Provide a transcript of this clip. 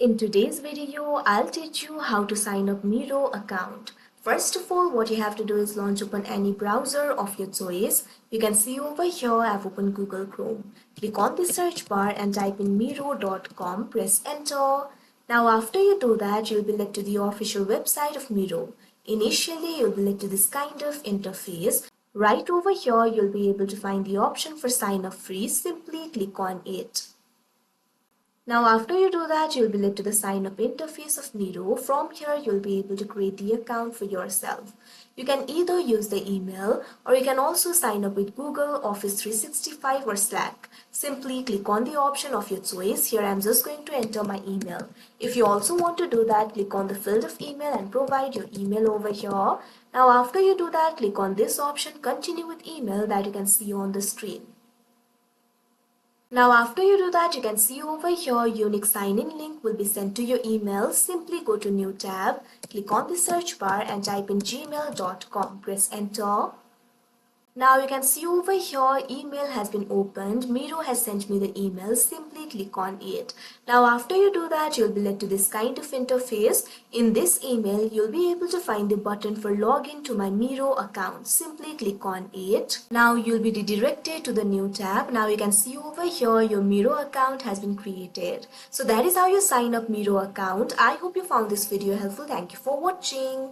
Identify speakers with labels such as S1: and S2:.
S1: In today's video, I'll teach you how to sign up Miro account. First of all, what you have to do is launch open any browser of your choice. You can see over here I've opened Google Chrome. Click on the search bar and type in miro.com, press enter. Now after you do that, you'll be led to the official website of Miro. Initially, you'll be led to this kind of interface. Right over here, you'll be able to find the option for sign up free. Simply click on it. Now after you do that, you'll be led to the sign up interface of Miro. From here, you'll be able to create the account for yourself. You can either use the email or you can also sign up with Google, Office 365 or Slack. Simply click on the option of your choice. Here I'm just going to enter my email. If you also want to do that, click on the field of email and provide your email over here. Now after you do that, click on this option, continue with email, that you can see on the screen. Now after you do that, you can see over here unique sign-in link will be sent to your email. Simply go to new tab, click on the search bar and type in gmail.com. Press enter. Now you can see over here email has been opened. Miro has sent me the email. Simply click on it. Now after you do that, you'll be led to this kind of interface. In this email, you'll be able to find the button for login to my Miro account. Simply click on it. Now you'll be redirected to the new tab. Now you can see over here your Miro account has been created. So that is how you sign up Miro account. I hope you found this video helpful. Thank you for watching.